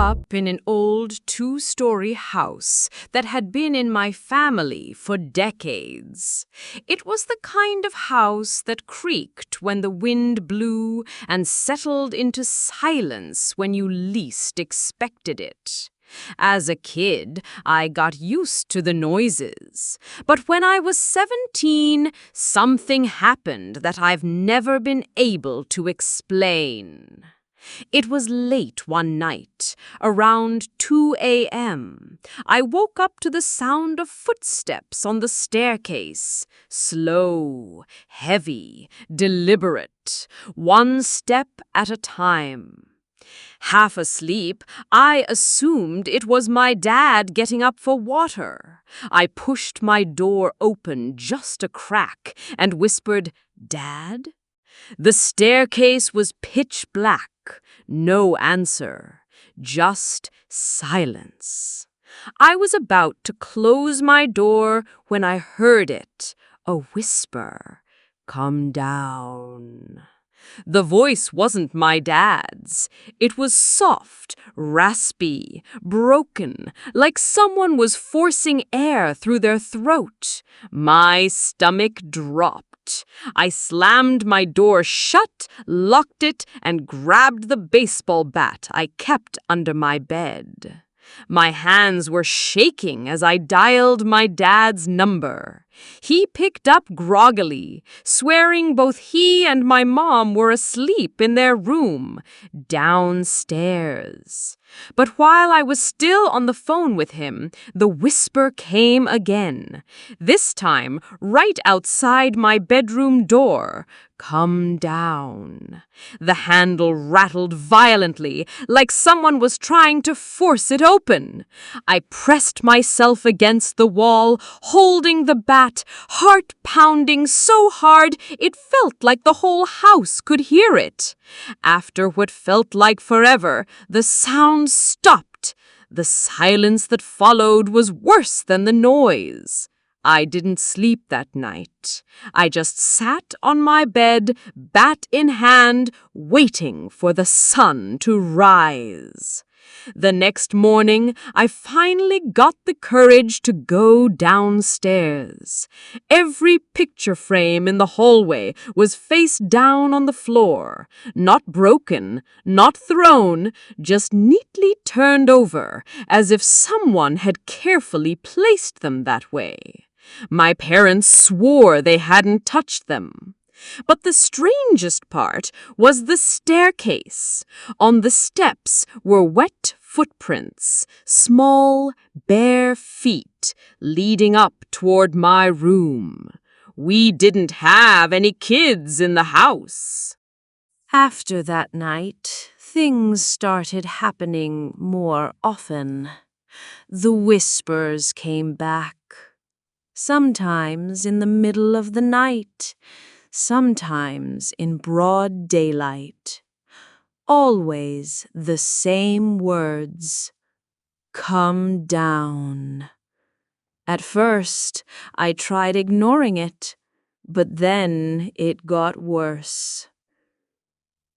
up in an old two-story house that had been in my family for decades. It was the kind of house that creaked when the wind blew and settled into silence when you least expected it. As a kid, I got used to the noises. But when I was 17, something happened that I've never been able to explain. It was late one night, around 2 a.m. I woke up to the sound of footsteps on the staircase. Slow, heavy, deliberate, one step at a time. Half asleep, I assumed it was my dad getting up for water. I pushed my door open just a crack and whispered, "Dad?" The staircase was pitch black. No answer. Just silence. I was about to close my door when I heard it. A whisper. "Come down." The voice wasn't my dad's. It was soft, raspy, broken, like someone was forcing air through their throat. My stomach dropped. I slammed my door shut, locked it, and grabbed the baseball bat I kept under my bed. My hands were shaking as I dialed my dad's number. He picked up groggily, swearing both he and my mom were asleep in their room, downstairs. But while I was still on the phone with him, the whisper came again, this time right outside my bedroom door. "Come down." The handle rattled violently, like someone was trying to force it open. I pressed myself against the wall, holding the bat, heart pounding so hard it felt like the whole house could hear it. After what felt like forever, the sound stopped. The silence that followed was worse than the noise. I didn't sleep that night. I just sat on my bed, bat in hand, waiting for the sun to rise. The next morning, I finally got the courage to go downstairs. Every picture frame in the hallway was face down on the floor, not broken, not thrown, just neatly turned over, as if someone had carefully placed them that way. My parents swore they hadn't touched them. But the strangest part was the staircase. On the steps were wet footprints, small, bare feet leading up toward my room. We didn't have any kids in the house. After that night, things started happening more often. The whispers came back. Sometimes in the middle of the night, sometimes in broad daylight. Always the same words. "Come down." At first, I tried ignoring it, but then it got worse.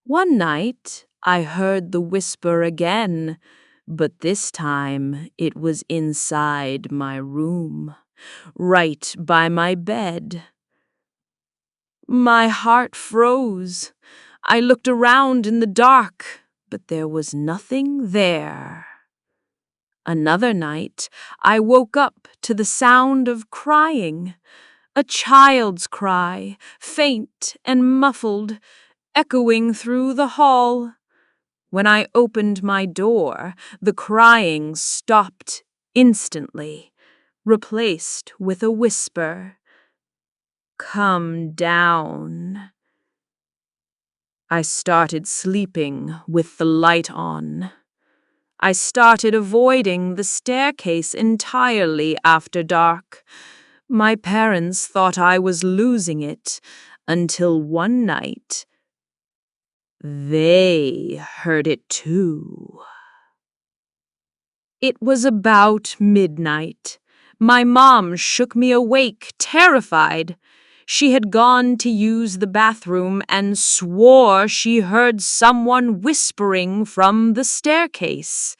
One night, I heard the whisper again, but this time it was inside my room, right by my bed. My heart froze. I looked around in the dark, but there was nothing there. Another night, I woke up to the sound of crying. A child's cry, faint and muffled, echoing through the hall. When I opened my door, the crying stopped instantly, replaced with a whisper. "Come down." I started sleeping with the light on. I started avoiding the staircase entirely after dark. My parents thought I was losing it until one night they heard it too. It was about midnight. My mom shook me awake, terrified. She had gone to use the bathroom and swore she heard someone whispering from the staircase.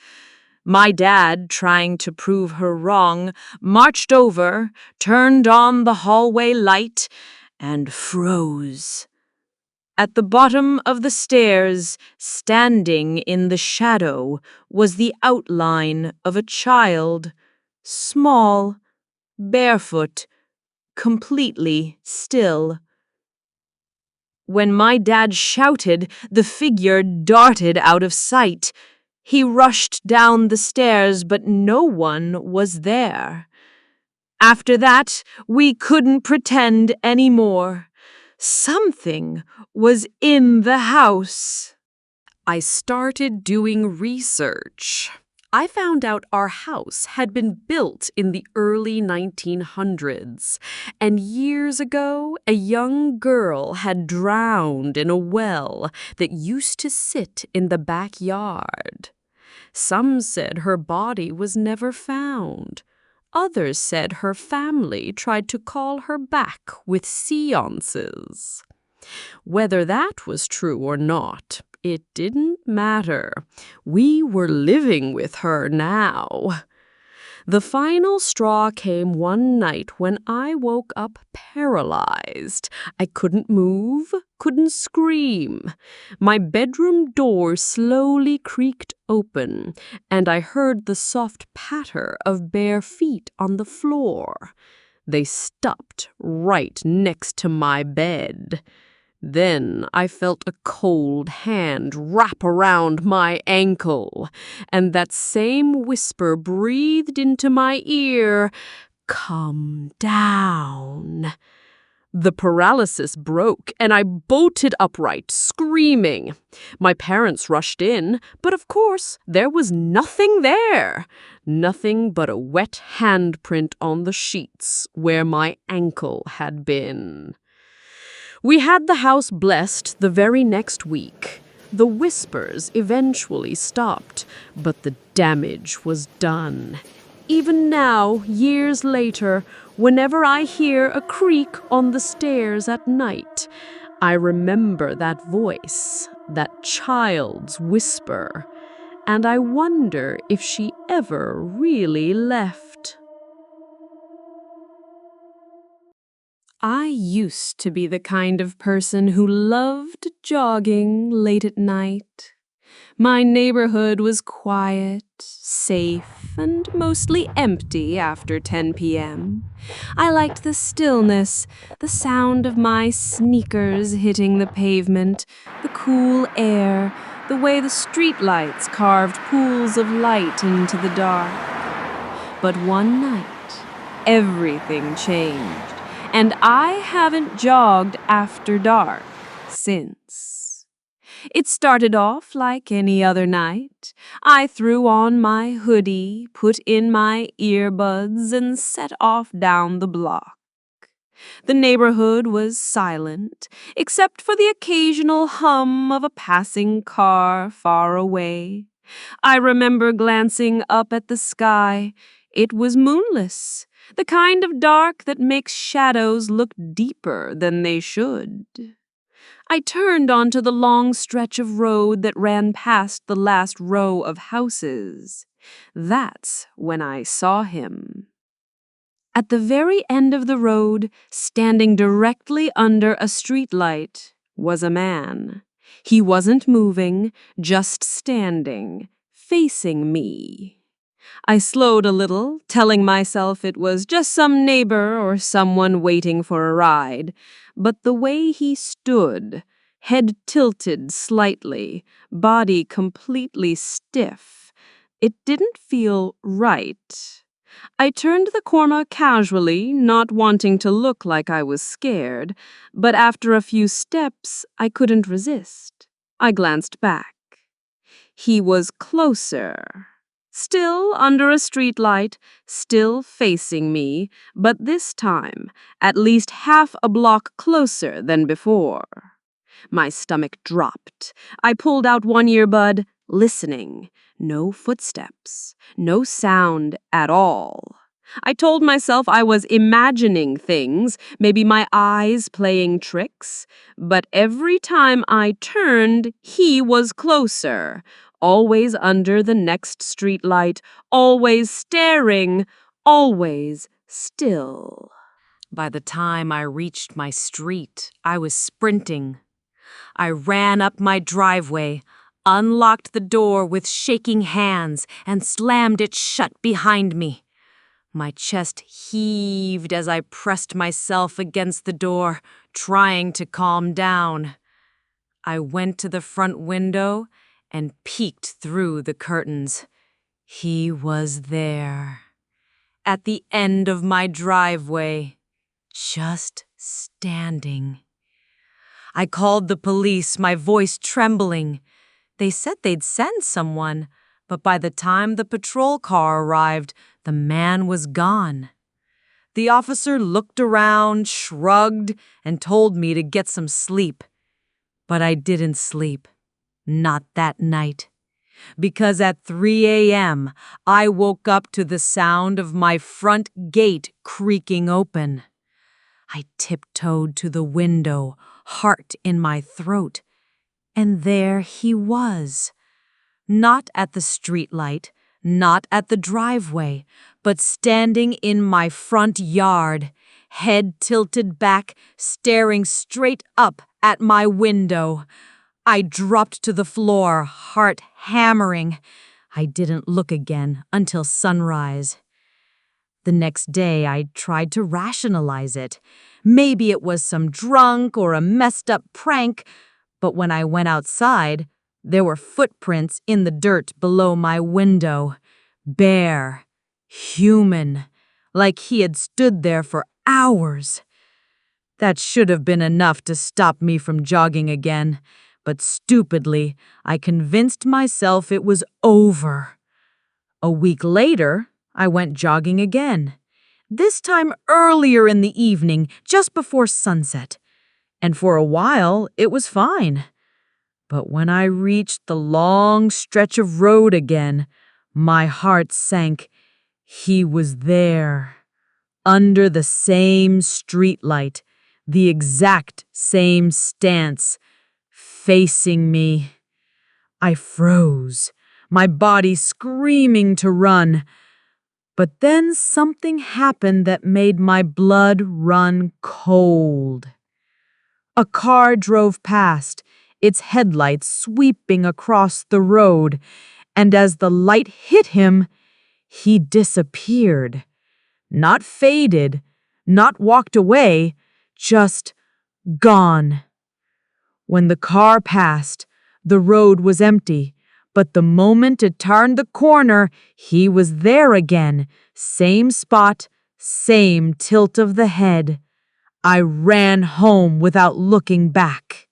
My dad, trying to prove her wrong, marched over, turned on the hallway light, and froze. At the bottom of the stairs, standing in the shadow, was the outline of a child, small, barefoot, completely still. When my dad shouted, the figure darted out of sight. He rushed down the stairs, but no one was there. After that, we couldn't pretend anymore. Something was in the house. I started doing research. I found out our house had been built in the early 1900s, and years ago, a young girl had drowned in a well that used to sit in the backyard. Some said her body was never found. Others said her family tried to call her back with seances. Whether that was true or not, it didn't matter. We were living with her now. The final straw came one night when I woke up paralyzed. I couldn't move, couldn't scream. My bedroom door slowly creaked open, and I heard the soft patter of bare feet on the floor. They stopped right next to my bed. Then I felt a cold hand wrap around my ankle, and that same whisper breathed into my ear, "Come down." The paralysis broke, and I bolted upright, screaming. My parents rushed in, but of course there was nothing there. Nothing but a wet handprint on the sheets where my ankle had been. We had the house blessed the very next week. The whispers eventually stopped, but the damage was done. Even now, years later, whenever I hear a creak on the stairs at night, I remember that voice, that child's whisper, and I wonder if she ever really left. I used to be the kind of person who loved jogging late at night. My neighborhood was quiet, safe, and mostly empty after 10 p.m. I liked the stillness, the sound of my sneakers hitting the pavement, the cool air, the way the streetlights carved pools of light into the dark. But one night, everything changed. And I haven't jogged after dark since. It started off like any other night. I threw on my hoodie, put in my earbuds, and set off down the block. The neighborhood was silent, except for the occasional hum of a passing car far away. I remember glancing up at the sky. It was moonless. The kind of dark that makes shadows look deeper than they should. I turned onto the long stretch of road that ran past the last row of houses. That's when I saw him. At the very end of the road, standing directly under a streetlight, was a man. He wasn't moving, just standing, facing me. I slowed a little, telling myself it was just some neighbor or someone waiting for a ride. But the way he stood, head tilted slightly, body completely stiff, it didn't feel right. I turned the corner casually, not wanting to look like I was scared, but after a few steps, I couldn't resist. I glanced back. He was closer. Still under a streetlight, still facing me, but this time at least half a block closer than before. My stomach dropped. I pulled out one earbud, listening. No footsteps, no sound at all. I told myself I was imagining things, maybe my eyes playing tricks. But every time I turned, he was closer, always under the next streetlight, always staring, always still. By the time I reached my street, I was sprinting. I ran up my driveway, unlocked the door with shaking hands, and slammed it shut behind me. My chest heaved as I pressed myself against the door, trying to calm down. I went to the front window and peeked through the curtains. He was there, at the end of my driveway, just standing. I called the police, my voice trembling. They said they'd send someone, but by the time the patrol car arrived, the man was gone. The officer looked around, shrugged, and told me to get some sleep. But I didn't sleep. Not that night. Because at 3 a.m., I woke up to the sound of my front gate creaking open. I tiptoed to the window, heart in my throat, and there he was. Not at the streetlight, not at the driveway, but standing in my front yard, head tilted back, staring straight up at my window. I dropped to the floor, heart hammering. I didn't look again until sunrise. The next day, I tried to rationalize it. Maybe it was some drunk or a messed up prank, but when I went outside, there were footprints in the dirt below my window. Bare, human, like he had stood there for hours. That should have been enough to stop me from jogging again, but stupidly, I convinced myself it was over. A week later, I went jogging again, this time earlier in the evening, just before sunset. And for a while, it was fine. But when I reached the long stretch of road again, my heart sank. He was there, under the same streetlight, the exact same stance, facing me. I froze, my body screaming to run. But then something happened that made my blood run cold. A car drove past, its headlights sweeping across the road, and as the light hit him, he disappeared. Not faded, not walked away, just gone. When the car passed, the road was empty, but the moment it turned the corner, he was there again, same spot, same tilt of the head. I ran home without looking back.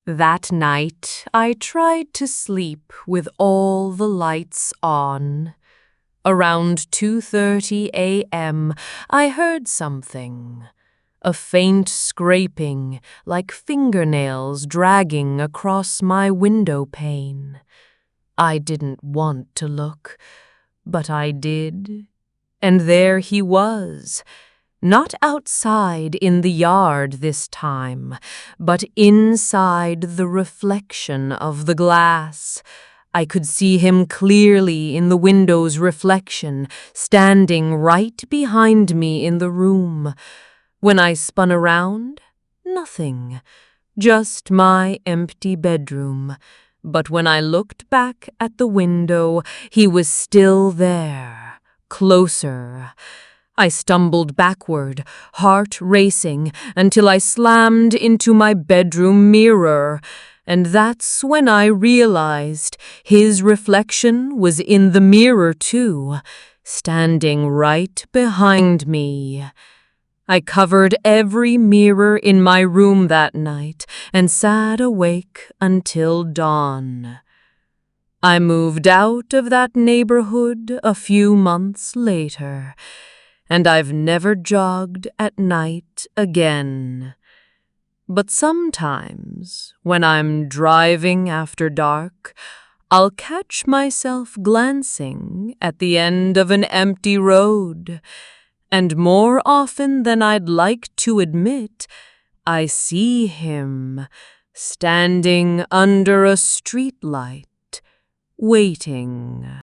That night, I tried to sleep with all the lights on. Around 2:30 a.m., I heard something. A faint scraping, like fingernails dragging across my window pane. I didn't want to look, but I did. And there he was. Not outside in the yard this time, but inside the reflection of the glass. I could see him clearly in the window's reflection, standing right behind me in the room. When I spun around, nothing, just my empty bedroom. But when I looked back at the window, he was still there, closer. I stumbled backward, heart racing, until I slammed into my bedroom mirror. And that's when I realized his reflection was in the mirror too, standing right behind me. I covered every mirror in my room that night and sat awake until dawn. I moved out of that neighborhood a few months later, and I've never jogged at night again. But sometimes, when I'm driving after dark, I'll catch myself glancing at the end of an empty road, and more often than I'd like to admit, I see him standing under a streetlight, waiting.